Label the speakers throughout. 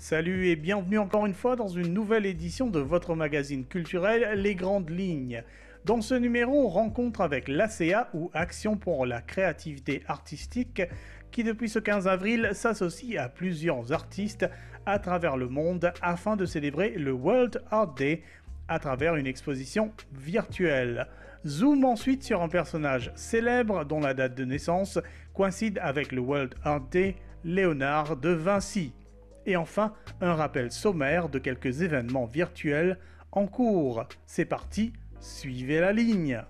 Speaker 1: Salut et bienvenue encore une fois dans une nouvelle édition de votre magazine culturel Les Grandes Lignes. Dans ce numéro, on rencontre avec l'ACA ou Action pour la créativité artistique qui depuis ce 15 avril s'associe à plusieurs artistes à travers le monde afin de célébrer le World Art Day à travers une exposition virtuelle. Zoom ensuite sur un personnage célèbre dont la date de naissance coïncide avec le World Art Day, Léonard de Vinci. Et enfin, un rappel sommaire de quelques événements virtuels en cours. C'est parti, suivez la ligne.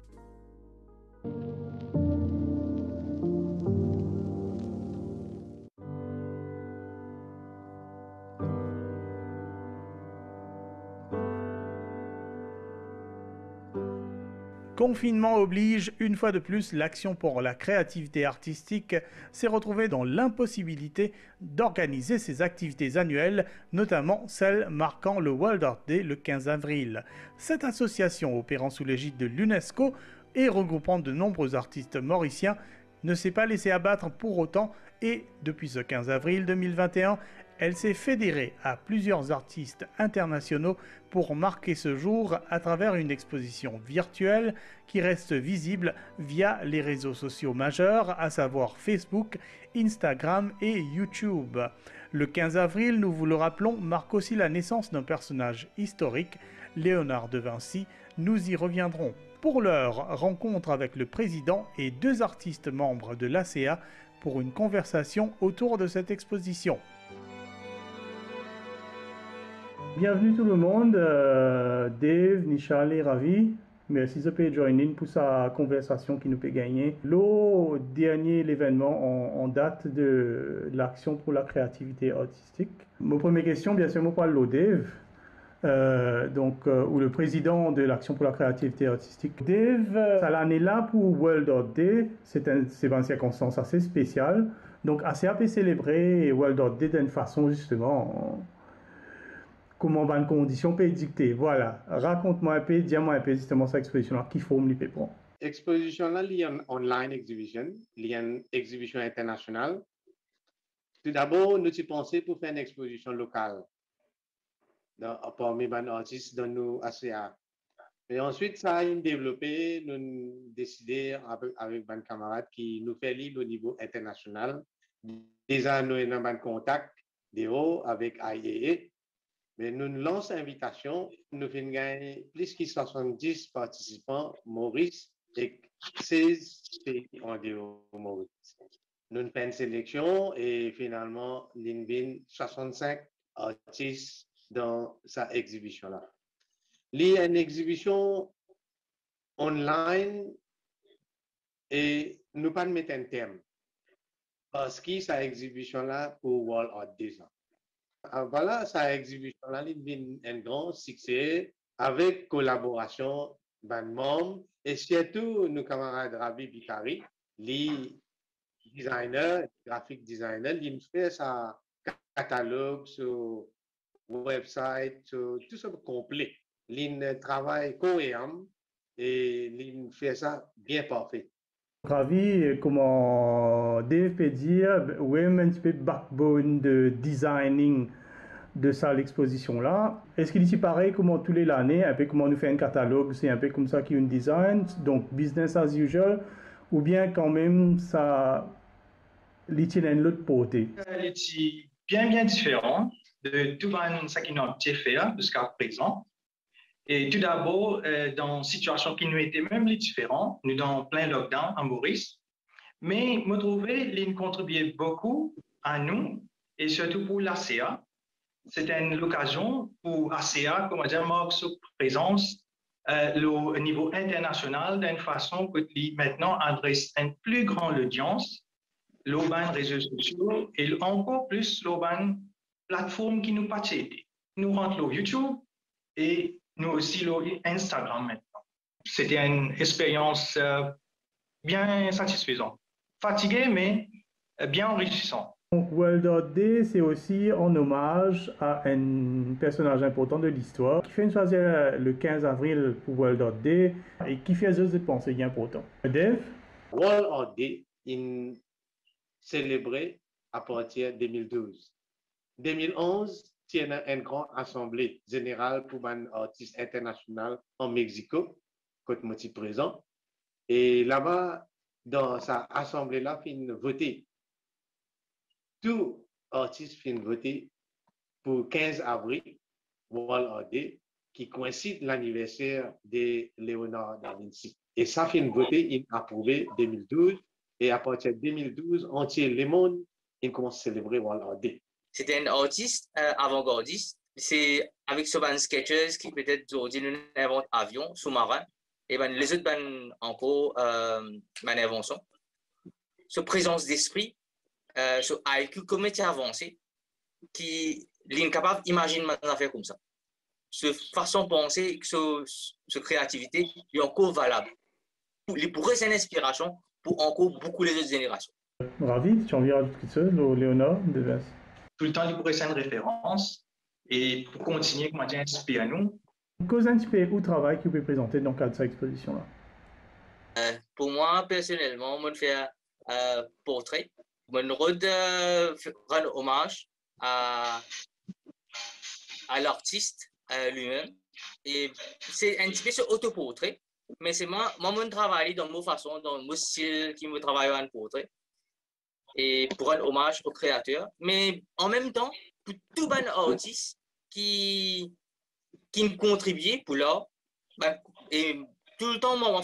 Speaker 1: Confinement oblige, une fois de plus, l'Action pour la créativité artistique s'est retrouvée dans l'impossibilité d'organiser ses activités annuelles, notamment celles marquant le World Art Day le 15 avril. Cette association opérant sous l'égide de l'UNESCO et regroupant de nombreux artistes mauriciens ne s'est pas laissée abattre pour autant et, depuis ce 15 avril 2021, elle s'est fédérée à plusieurs artistes internationaux pour marquer ce jour à travers une exposition virtuelle qui reste visible via les réseaux sociaux majeurs, à savoir Facebook, Instagram et YouTube. Le 15 avril, nous vous le rappelons, marque aussi la naissance d'un personnage historique, Léonard de Vinci. Nous y reviendrons. Pour l'heure, rencontre avec le président et deux artistes membres de l'ACA pour une conversation autour de cette exposition. Bienvenue tout le monde, Dave, Nishal et Ravi. Merci de peut joindre pour sa conversation qui nous peut gagner. Le dernier événement en date de l'Action pour la créativité artistique. Ma première question, bien sûr, moi parle de Dave. Ou le président de l'Action pour la créativité artistique. Dave, ça l'année là pour World Art Day, c'est une circonstance assez spéciale. Donc, assez à célébrer World Art Day d'une façon justement, comment une condition peut dicter. Voilà, raconte-moi un peu, dis-moi un peu justement cette exposition-là, qui forme l'IP prend.
Speaker 2: Exposition-là, il y a une online exhibition, il y a une exhibition internationale. Tout d'abord, nous avons pensé pour faire une exposition locale. Parmi les artistes dans nos ACA. Et ensuite, ça a développé, nous décidé avec mes camarades qui nous fait lire au niveau international. Déjà, nous avons un contact avec IAA. Mais nous lançons l'invitation, nous faisons gagner plus de 70 participants Maurice et 16 pays en dehors Maurice. Nous faisons une sélection et finalement, nous avons 65 artistes dans sa exhibition-là. Il y a une exhibition online et nous pas mettre un thème parce que cette exhibition-là pour World Art Day. Voilà, cette exhibition-là, il a un grand succès avec collaboration de membres et surtout nos camarades Ravi Bikari, les designers, graphic designer, il fait sa catalogue sur website, tout ça complet. L'in travaille cohérent et l'in fait ça bien parfait.
Speaker 1: Ravi, comment Dave peut dire, oui, un petit peu backbone de designing de ça, l'exposition-là. Est-ce qu'il est pareil comment tous les années, un peu comment on nous fait un catalogue, c'est un peu comme ça qu'il y a un design, donc business as usual, ou bien quand même ça l'utilise l'autre côté?
Speaker 3: C'est bien différent de tout ce qui a été fait jusqu'à présent. Et tout d'abord, dans une situation qui nous était même différente, nous dans plein lockdown en Maurice, mais je trouvais qu'il contribuait beaucoup à nous et surtout pour l'ACA. C'était une occasion pour l'ACA, comment dire, marquer sa présence au niveau international d'une façon que maintenant adresse une plus grande audience, l'urban réseaux sociaux et encore plus l'urban plateforme qui nous participe. Nous rentrons au YouTube et nous aussi Instagram maintenant. C'était une expérience bien satisfaisante. Fatigué, mais bien enrichissant.
Speaker 1: Donc, World Art Day, c'est aussi en hommage à un personnage important de l'histoire qui fait choisir le 15 avril pour World Art Day et qui fait juste de penser bien important. Dave?
Speaker 2: World Art Day est célébré à partir de 2012. 2011, tient une grande assemblée générale pour un artiste international en Mexico, quand moi suis présent. Et là-bas, dans sa assemblée-là, fin voter. Tout artiste fin voter pour 15 avril, World Art Day, qui coïncide l'anniversaire de Léonard da Vinci. Et ça fin voter, il a approuvé 2012. Et à partir de 2012, entier le monde, il commence à célébrer World Art Day.
Speaker 4: C'était un artiste avant-gardiste. C'est avec ce band Sketchers qui peut-être aujourd'hui nous invente avion, sous-marin. Et ben, les autres ban encore ban invention. Ce présence d'esprit, ce IQ comme métier avancé, qui est incapable d'imaginer une affaire comme ça. Ce façon de penser, ce créativité est encore valable. Il pourrait être une inspiration pour encore beaucoup les autres générations.
Speaker 1: Ravi, tu as envie de rajouter quelque chose, Léonard de
Speaker 3: Tout le temps, il pourrait être une référence et pour continuer, comment dire, inspirer nous.
Speaker 1: Cause inspirée ou travail que vous pouvez présenter dans le cadre de cette exposition-là?
Speaker 4: Pour moi, personnellement, je fais un portrait. Je rends hommage à l'artiste lui-même. Et c'est un petit peu ce autoportrait, mais c'est moi, je travaille dans ma façon, dans mon style qui me travaille en portrait. Et pour rendre hommage au créateur, mais en même temps, pour tout les artistes qui contribuent pour l'art, et tout le temps, moi,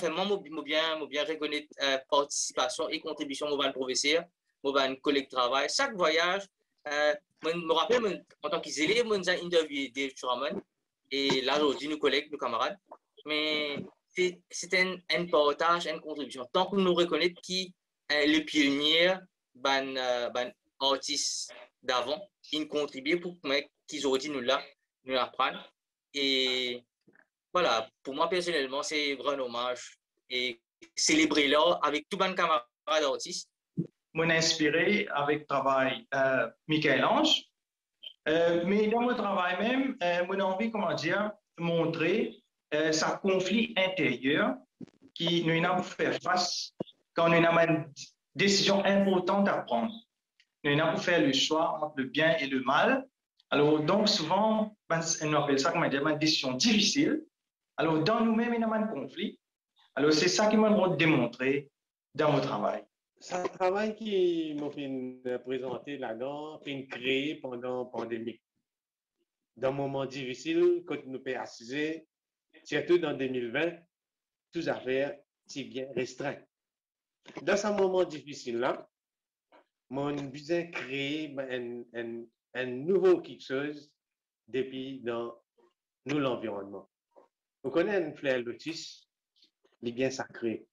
Speaker 4: bien reconnaître participation et contribution de mon professeur, mon collègue de travail. Chaque voyage, je me rappelle, en tant qu'élève, je ai interviewé Dave Truman, et là, aujourd'hui, nos collègues, nos camarades. Mais c'est un partage, une contribution. Tant que nous reconnaissons qui est le pionnier, ban artistes d'avant, qui contribuent pour qu'ils aujourd'hui nous apprennent. Et voilà, pour moi personnellement, c'est un grand hommage et célébrer l'art avec tous les camarades artistes.
Speaker 3: Je suis inspiré avec le travail Michel-Ange, mais dans mon travail même, j'ai envie, comment dire, montrer ce conflit intérieur qui nous a fait face quand nous avons une décision importante à prendre. Nous avons fait le choix entre le bien et le mal. Alors, donc, souvent, on appelle ça, comment dire, une décision difficile. Alors, dans nous-mêmes, il y a un conflit. Alors, c'est ça qui m'a démontré dans mon travail.
Speaker 2: C'est un travail qui m'a fait présenter là-dedans, fait créé pendant la pandémie. Dans un moment difficile, quand nous pouvons assiser, surtout dans 2020, toutes affaires sont bien restreintes. Dans ce moment difficile-là, mon besoin de créer un nouveau quelque chose depuis dans nous l'environnement. Vous connaissez un fleur lotus, il est bien sacré.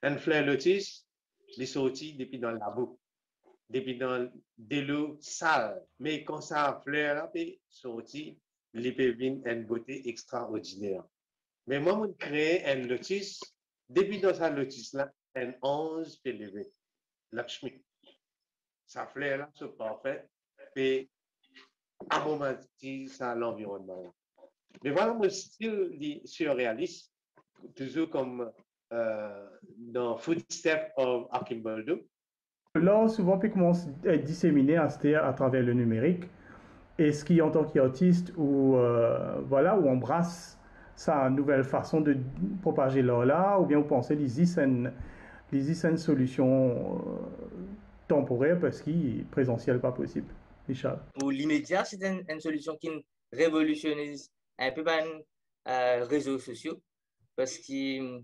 Speaker 2: Un fleur lotus, il est sorti depuis dans la boue, depuis dans de l'eau sale. Mais quand ça fleur est sorti, il peut venir une beauté extraordinaire. Mais moi, je crée un lotus, depuis dans sa lotus-là, un 11 peut lever. Lakshmi. Sa fleur-là, c'est parfait. Et à moment, ça l'environnement. Mais voilà mon style surréaliste, toujours comme dans Footsteps of Archimboldo.
Speaker 1: L'art souvent peut commencer à être disséminé à travers le numérique. Est-ce qu'en tant qu'artiste ou voilà, ou embrasse sa nouvelle façon de propager l'art là, ou bien vous pensez qu'ils y une solution temporaire parce qu'il présentiel pas possible? Richard.
Speaker 4: Pour l'immédiat, c'est une solution qui révolutionne un peu les réseaux sociaux parce que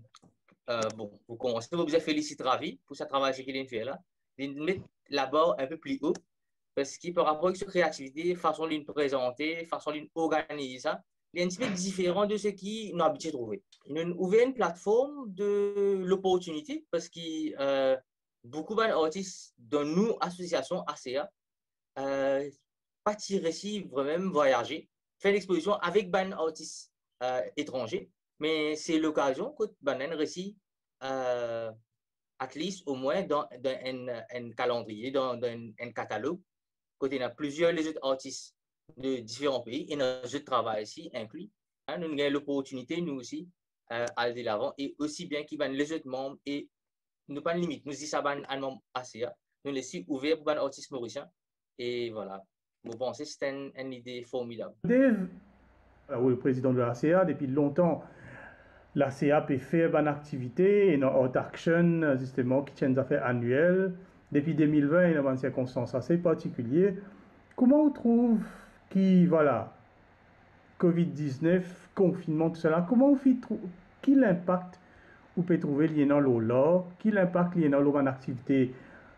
Speaker 4: bon, vous commencez, vous avez félicité Ravi pour ce travail qu'il fait là. Il met la barre un peu plus haut parce que par rapport à sa créativité, façon de présenter, façon d'organiser ça, il est un petit peu différent de ce qu'ils ont habitué de trouver. Ils ont ouvert une plateforme de l'opportunité parce que beaucoup d'artistes dans nos associations ACA pas réussi vraiment voyager, faire l'exposition avec des artistes étrangers, mais c'est l'occasion que Banan réussit at least au moins dans un calendrier, dans un catalogue, quand il y a plusieurs les autres artistes de différents pays et notre travail ici inclus. Hein, nous avons l'opportunité, nous aussi, à aller de l'avant et aussi bien qu'il y ait les autres membres et nous pas de limite. Nous disons ça un membre ACA, nous laissons ouvert pour les artistes mauriciens et voilà. je pense que c'est une idée formidable.
Speaker 1: Dave, oui, le président de l'ACA, depuis longtemps, l'ACA peut faire une activité, une hot action, justement, qui tient des affaires annuelles. Depuis 2020, il y a une circonstance assez particulière. Comment on trouve qui, voilà, COVID-19, confinement, tout cela, comment on fait, quel impact on peut trouver lié dans l'eau, quel impact lié dans l'eau en activité,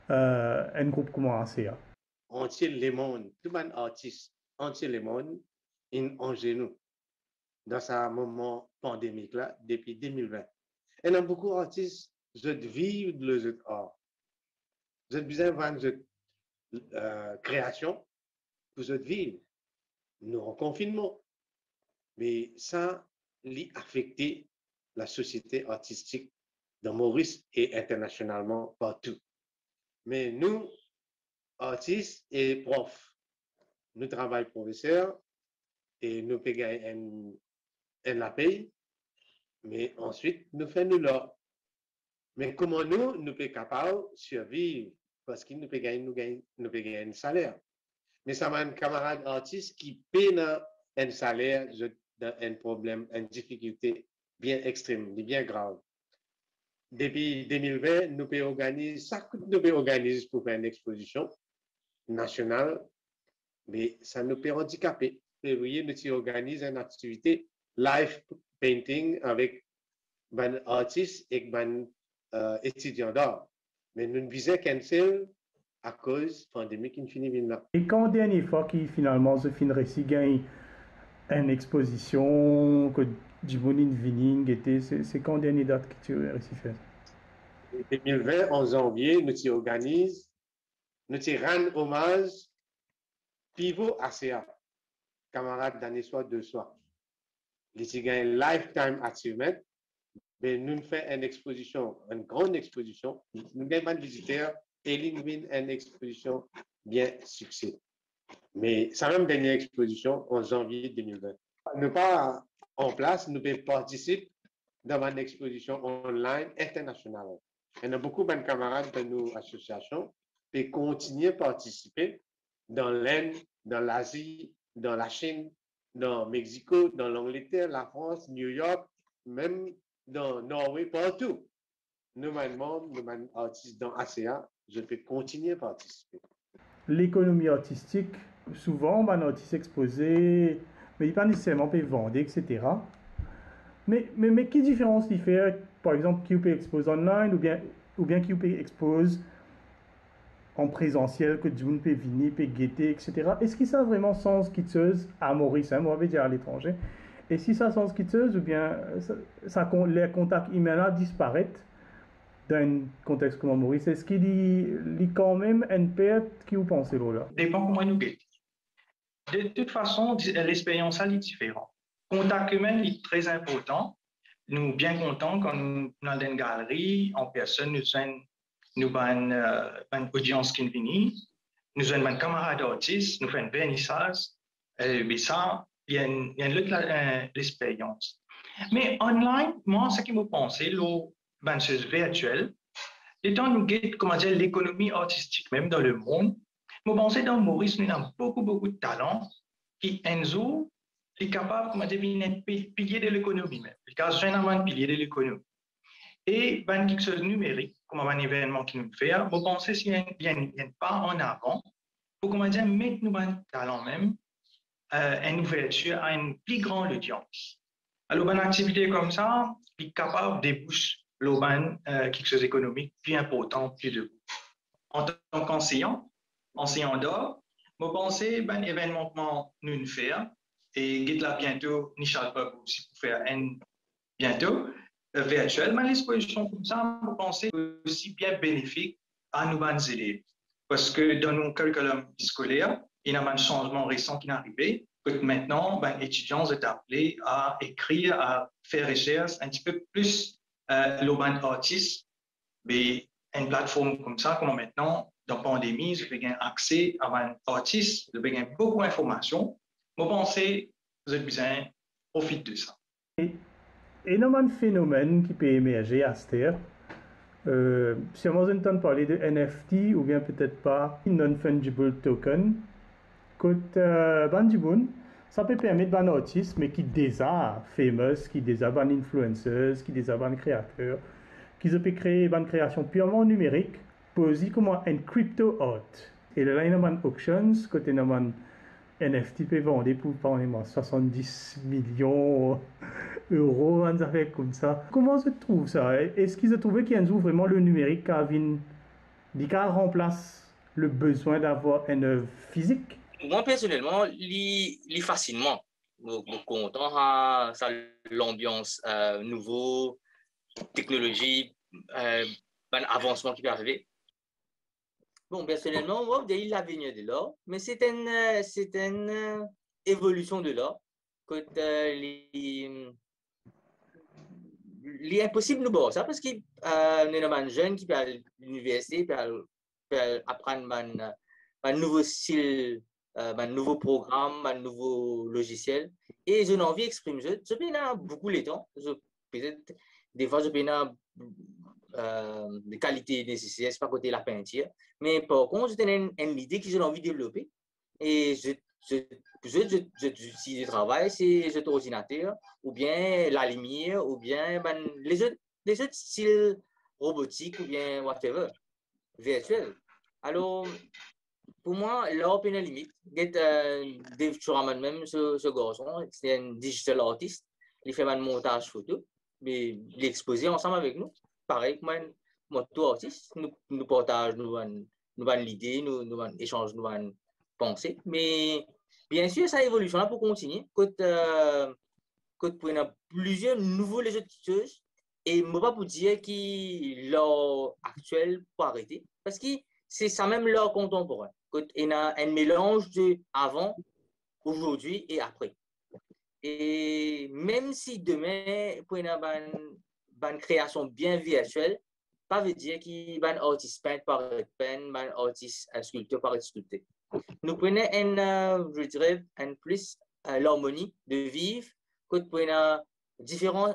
Speaker 1: un groupe comme ACA?
Speaker 2: Entier le monde, tout le monde artiste, entier le monde, en genou dans ce moment pandémique là depuis 2020. Et il y a beaucoup d'artistes qui vivent de leur art. Ils ont besoin de création pour vivre. Nous en confinement. Mais ça a affecté la société artistique dans Maurice et internationalement partout. Mais nous, artistes et profs, nous travaillons professeurs et nous payons la paye, mais ensuite nous faisons là. Mais comment nous sommes capables de survivre parce que nous payons un salaire. Mais ça m'a un camarade artiste qui paye un salaire dans un problème, une difficulté bien extrême, bien grave. Depuis 2020, nous pouvons organiser, ça coûte nous pouvons organiser pour faire une exposition nationale, mais ça nous peut handicaper. Vous voyez, nous organisons une activité live painting avec un artiste et un étudiant d'art. Mais nous ne visons qu'un seul à cause de la pandémie qui finit là.
Speaker 1: Et quand dernière fois qui finalement se finit récit gagne une exposition que Djibouti Vining était, c'est quand dernière date que tu as réussi faire?
Speaker 2: 2020, en janvier, nous organisons, nous rendons hommage Pivot ACA, camarade d'année soit deux soirs. Nous avons un lifetime achievement, mais nous faisons une exposition, une grande exposition. Nous avons un visiteur et nous avons une exposition bien succès. Mais sa même dernière exposition en janvier 2020. Nous pas en place, nous pouvons participer dans une exposition online internationale. Il y a beaucoup de camarades de nos associations qui continuent à participer dans l'Inde, dans l'Asie, dans la Chine, dans le Mexique, dans l'Angleterre, la France, New York, même dans Norvège, partout. Nous, membres, nous, artistes dans ACA, je peux continuer à participer.
Speaker 1: L'économie artistique, souvent, un artiste exposé, mais il pas nécessairement peut vendre, etc. Mais quelle différence il fait, par exemple, qui peut exposer online ou bien qui peut exposer en présentiel, que June peut venir, peut guetter, etc. Est-ce que ça a vraiment sens quitteuse à Maurice, hein, moi je vais dire à l'étranger, et si ça a sens quitteuse ou bien les contacts immédiats disparaissent dans un contexte comme Maurice, est-ce qu'il y a quand même une perte qui vous pensez là?
Speaker 3: Dépend comment nous guettons. De toute façon, l'expérience est différente. Contact humain est très important. Nous sommes bien contents quand nous sommes dans une galerie, en personne, nous avons une audience qui vient, nous avons un camarade artiste, nous faisons un vernissage, mais ça, il y a une autre expérience. Mais online, moi, ce qui me pense, c'est le chose virtuelle. Étant nous guettons, comment dire, l'économie artistique, même dans le monde, je pense dans Maurice, nous avons beaucoup de talents qui, Enzo, est capable, comment dire, d'être pilier de l'économie même. Le cas généralement pilier de l'économie. Et quelque chose de numérique, comme un événement qui nous fait, je pense qu'il y a un pas en avant pour, comment dire, mettre nos talents même une ouverture à une plus grande audience. Alors, une activité comme ça est capable de déboucher quelque chose d'économique plus important, plus de en tant qu'enseignant d'art, je pense que un événement que nous faisons, et là bientôt, Nichal Pub aussi pour faire un bientôt, virtuel, mais l'exposition comme ça, je pense que c'est aussi bien bénéfique à nos élèves. Parce que dans nos curriculum scolaires, il y a un changement récent qui est arrivé, que maintenant, les étudiants sont appelés à écrire, à faire recherche un petit peu plus l'urban artiste, mais une plateforme comme ça, comme maintenant, dans la pandémie, je vais avoir accès à un artiste, je vais avoir beaucoup d'informations. Je pense que vous avez besoin de profiter de ça.
Speaker 1: Et il y a un phénomène qui peut émerger à cette heure. Si on entend parler de NFT ou bien peut-être pas non-fungible token, Côté Bandimoun, ça peut permettre d'un artiste, mais qui déjà famous, qui déjà ban influencers, qui déjà ban créateurs, qui peut créer une création purement numérique, posée comme un crypto art. Et là, il y a un auctions, côté un NFT peut vendre pour par exemple 70 millions d'euros, un affaire comme ça. Comment se trouve ça? Est-ce qu'ils ont trouvé qu'il y a vraiment le numérique qui remplace le besoin d'avoir une œuvre physique?
Speaker 4: Moi, personnellement, lis facilement. Beaucoup content à l'ambiance nouveau, technologie, avancement qui peut arriver. Bon, personnellement, moi, il a venu de là, mais c'est une évolution de là. Il est impossible de voir ça parce que nous sommes un jeune qui peut aller à l'université, peut apprendre un nouveau style, un nouveau programme, un nouveau logiciel. Et je n'ai envie d'exprimer. Je peux beaucoup les temps. Peut-être des fois, je peux des qualités nécessaires, c'est pas côté la peinture. Mais par contre, j'ai une idée que j'ai envie de développer. Et si je travaille, c'est cet ordinateur, ou bien la lumière, ou bien les autres styles robotiques, ou bien whatever, virtuels. Alors, pour moi, là, il y a une limite. Dave Churaman, même ce garçon, c'est un digital artist. Il fait un montage photo, mais il est exposé ensemble avec nous. Pareil, moi, tout artiste, nous partageons l'idée, nous échangeons nos pensées. Mais bien sûr, ça évolue là pour continuer. Quand il y a plusieurs nouveaux les autres choses, et je ne pas pour dire que l'art actuel peut arrêter, parce que c'est ça même l'art contemporain. Il y a un mélange de avant, aujourd'hui et après. Et même si demain, pour une création bien virtuelle, ça veut dire qu'il y a un artiste peintre par être peint, un artiste sculpteur par être sculpté. Nous prenons je dirais, plus l'harmonie de vivre que pour différents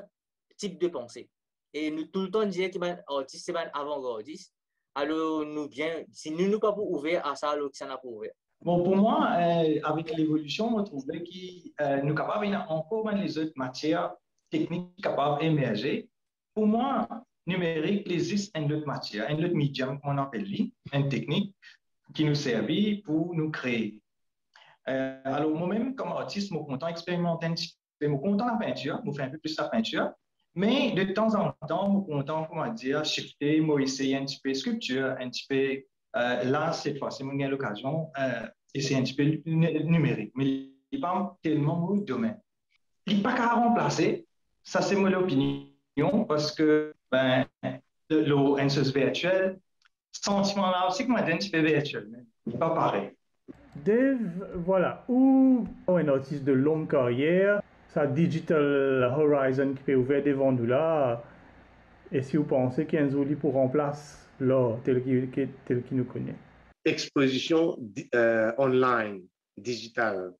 Speaker 4: types de pensées. Et nous tout le temps dire que un artiste c'est un avant-gardiste. Alors nous bien, si nous ne pas ouverts à ça, alors que ça n'a pas ouvert.
Speaker 3: Bon, pour moi, avec l'évolution, on trouve que nous sommes capables, il y a encore les autres matières techniques capables d'émerger. Pour moi, numérique, il existe une autre matière, un autre médium qu'on appelle une technique qui nous servit pour nous créer. Alors, moi-même, comme artiste, je suis content d'expérimenter un petit peu, je suis content de la peinture, je fais un peu plus la peinture, mais de temps en temps, je suis content, comment dire, shifter, moi essayer un petit peu sculpture, un petit peu, là, cette fois-ci, j'ai l'occasion d'essayer un petit peu numérique, mais il n'est pas tellement mon domaine. Il n'est pas qu'à remplacer, ça c'est mon opinion, parce que, l'insociation virtuelle, sentiment là aussi, comme un petit peu virtuel, mais il n'est pas pareil.
Speaker 1: Dave, voilà, ou un artiste de longue carrière, sa digital horizon qui peut ouvrir devant nous là, et si vous pensez qu'il y a un joli pour remplacer l'art tel qu'il nous connaît.
Speaker 2: Exposition online, digitale,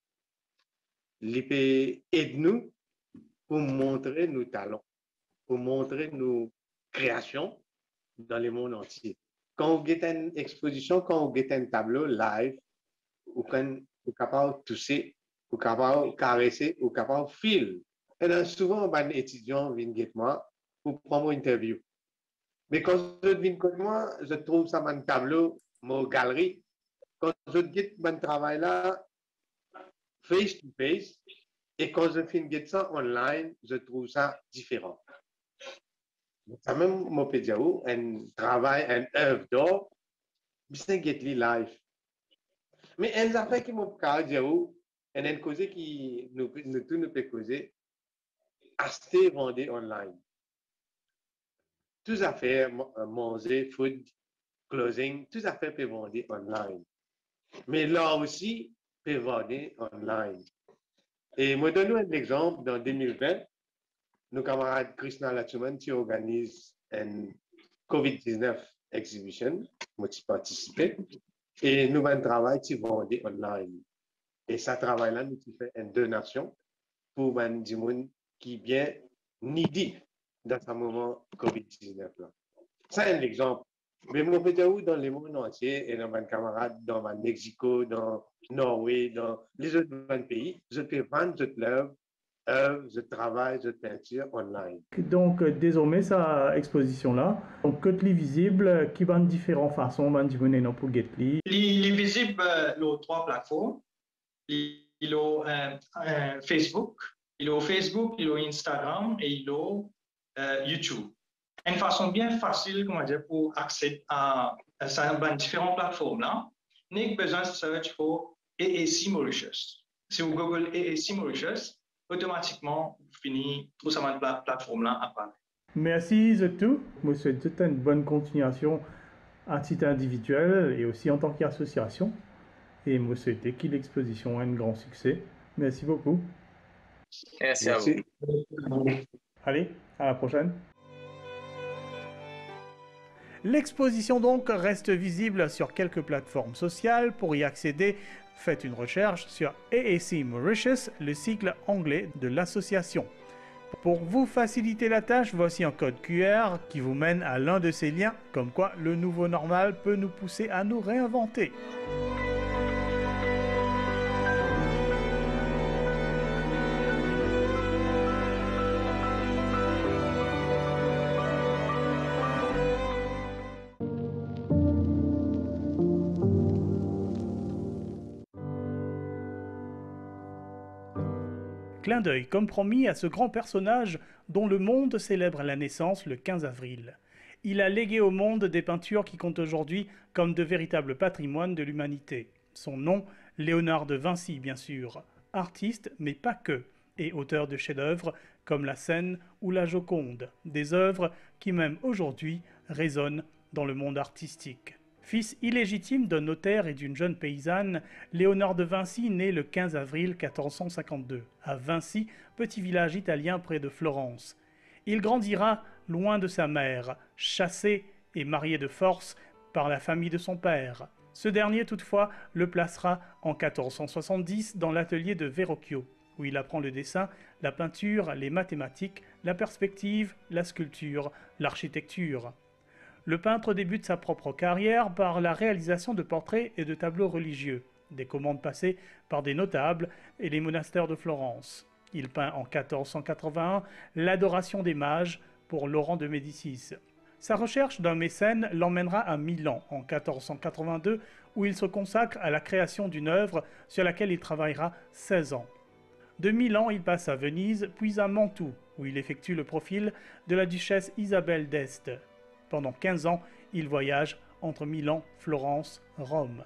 Speaker 2: l'IP aide-nous pour montrer nos talents, pour montrer nos créations dans le monde entier. Quand on get une exposition, quand on get un tableau live, ou quand on est capable de toucher, ou capable de caresser, ou capable de filmer. Et donc, souvent, les étudiants viennent get moi pour prendre une interview. Mais quand je viens avec moi, je trouve ça mon tableau, mon galerie. Quand je get mon travail là, face to face, et quand je finis ça online, je trouve ça différent. Ça même, moi, peut dire, un travail, un œuvre d'art, c'est get live. Mais une affaire qui m'a dit, et une cause qui nous tous nous peut causer, acheter, vendre online. Toutes affaires, manger, food, clothing, toutes affaires peuvent vendre online. Mais là aussi, peuvent vendre online. Et moi, donne un exemple, dans 2020, nos camarades Krishna Lachuman qui organisent une COVID-19 exhibition, moi qui participé, et nous avons un travail qui vendait online. Et ça travail-là, nous fait une donation pour des gens qui bien needy dans ce moment COVID-19 là. C'est un exemple. Mais mon petit où dans le monde entier, et dans mes camarades, dans le Mexico, dans le Norvège, dans les autres pays, je peux vendre toute l'œuvre, je travaille, je peinture online.
Speaker 1: Donc, désormais, sa exposition-là, donc, que li visible, qui va de différentes façons, va de mener non pour get li.
Speaker 3: Il est visible sur 3 plateformes. Il est Facebook, il est Facebook, il est Instagram et il est YouTube. Une façon bien facile, comment dire, pour accéder à ces différentes plateformes là, n'est que besoin de search pour AAC Mauritius. Si vous googlez AAC Mauritius, automatiquement, vous finissez tout ça de plateforme là apparaît.
Speaker 1: Merci de tout. Je vous souhaite toute une bonne continuation à titre individuel et aussi en tant qu'association. Et je vous souhaite que l'exposition ait un grand succès. Merci beaucoup.
Speaker 4: Merci à vous.
Speaker 1: Allez, à la prochaine. L'exposition donc reste visible sur quelques plateformes sociales. Pour y accéder, faites une recherche sur AAC Mauritius, le cycle anglais de l'association. Pour vous faciliter la tâche, voici un code QR qui vous mène à l'un de ces liens, comme quoi le nouveau normal peut nous pousser à nous réinventer. Clin d'œil comme promis à ce grand personnage dont le monde célèbre la naissance le 15 avril. Il a légué au monde des peintures qui comptent aujourd'hui comme de véritables patrimoines de l'humanité. Son nom, Léonard de Vinci bien sûr, artiste mais pas que, et auteur de chefs-d'œuvre comme la Seine ou la Joconde, des œuvres qui même aujourd'hui résonnent dans le monde artistique. Fils illégitime d'un notaire et d'une jeune paysanne, Léonard de Vinci naît le 15 avril 1452, à Vinci, petit village italien près de Florence. Il grandira loin de sa mère, chassé et marié de force par la famille de son père. Ce dernier, toutefois, le placera en 1470 dans l'atelier de Verrocchio, où il apprend le dessin, la peinture, les mathématiques, la perspective, la sculpture, l'architecture. Le peintre débute sa propre carrière par la réalisation de portraits et de tableaux religieux, des commandes passées par des notables et les monastères de Florence. Il peint en 1481 l'Adoration des mages pour Laurent de Médicis. Sa recherche d'un mécène l'emmènera à Milan en 1482 où il se consacre à la création d'une œuvre sur laquelle il travaillera 16 ans. De Milan, il passe à Venise, puis à Mantoue, où il effectue le profil de la duchesse Isabelle d'Este. Pendant 15 ans, il voyage entre Milan, Florence, Rome.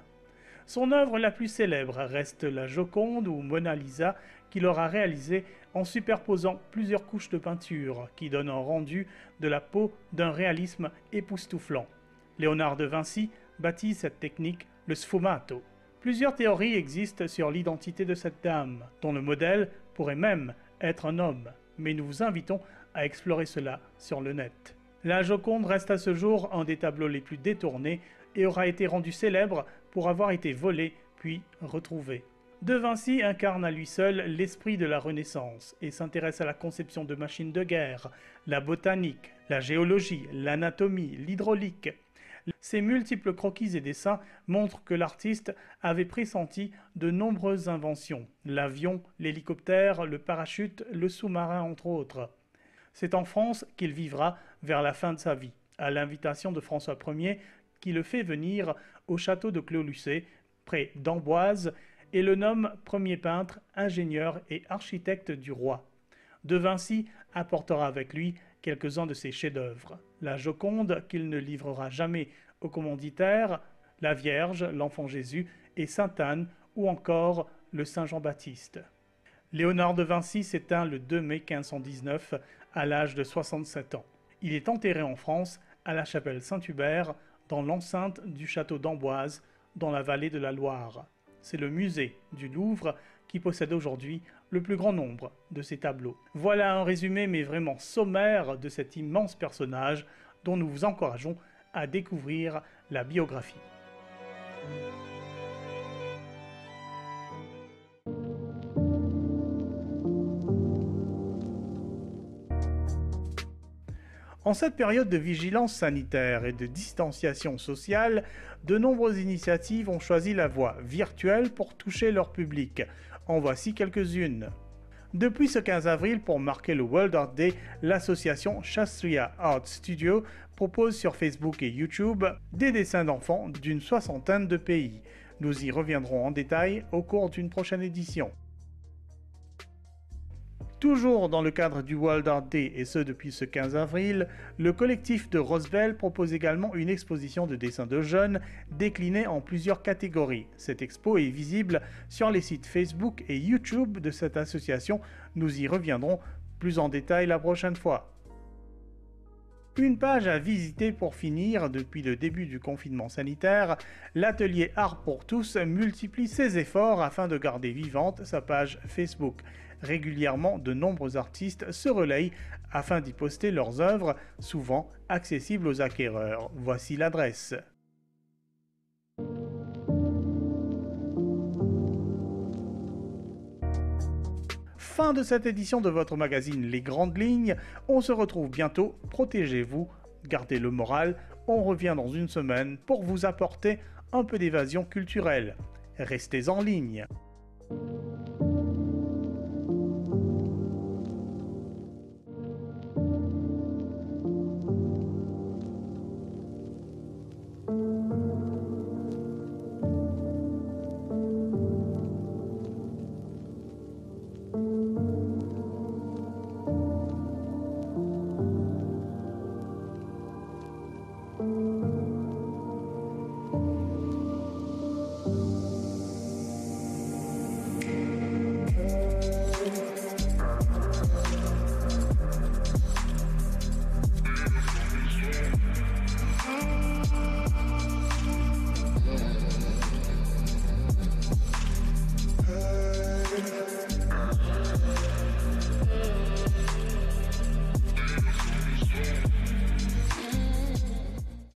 Speaker 1: Son œuvre la plus célèbre reste la Joconde ou Mona Lisa qu'il aura réalisée en superposant plusieurs couches de peinture qui donnent un rendu de la peau d'un réalisme époustouflant. Léonard de Vinci baptise cette technique le sfumato. Plusieurs théories existent sur l'identité de cette dame, dont le modèle pourrait même être un homme, mais nous vous invitons à explorer cela sur le net. La Joconde reste à ce jour un des tableaux les plus détournés et aura été rendu célèbre pour avoir été volé puis retrouvé. De Vinci incarne à lui seul l'esprit de la Renaissance et s'intéresse à la conception de machines de guerre, la botanique, la géologie, l'anatomie, l'hydraulique. Ses multiples croquis et dessins montrent que l'artiste avait pressenti de nombreuses inventions, l'avion, l'hélicoptère, le parachute, le sous-marin entre autres. C'est en France qu'il vivra vers la fin de sa vie, à l'invitation de François Ier, qui le fait venir au château de Clos-Lucé, près d'Amboise, et le nomme premier peintre, ingénieur et architecte du roi. De Vinci apportera avec lui quelques-uns de ses chefs-d'œuvre. La Joconde, qu'il ne livrera jamais au commanditaire, la Vierge, l'Enfant Jésus et Sainte Anne, ou encore le Saint Jean-Baptiste. Léonard de Vinci s'éteint le 2 mai 1519 à l'âge de 67 ans. Il est enterré en France à la chapelle Saint-Hubert dans l'enceinte du château d'Amboise dans la vallée de la Loire. C'est le musée du Louvre qui possède aujourd'hui le plus grand nombre de ces tableaux. Voilà un résumé mais vraiment sommaire de cet immense personnage dont nous vous encourageons à découvrir la biographie. En cette période de vigilance sanitaire et de distanciation sociale, de nombreuses initiatives ont choisi la voie virtuelle pour toucher leur public. En voici quelques-unes. Depuis ce 15 avril, pour marquer le World Art Day, l'association Shastriya Art Studio propose sur Facebook et YouTube des dessins d'enfants d'une 60aine de pays. Nous y reviendrons en détail au cours d'une prochaine édition. Toujours dans le cadre du World Art Day, et ce depuis ce 15 avril, le collectif de Roswell propose également une exposition de dessins de jeunes déclinée en plusieurs catégories. Cette expo est visible sur les sites Facebook et YouTube de cette association. Nous y reviendrons plus en détail la prochaine fois. Une page à visiter pour finir. Depuis le début du confinement sanitaire, l'atelier Art pour tous multiplie ses efforts afin de garder vivante sa page Facebook. Régulièrement, de nombreux artistes se relayent afin d'y poster leurs œuvres, souvent accessibles aux acquéreurs. Voici l'adresse. Fin de cette édition de votre magazine Les Grandes Lignes. On se retrouve bientôt. Protégez-vous, gardez le moral. On revient dans une semaine pour vous apporter un peu d'évasion culturelle. Restez en ligne.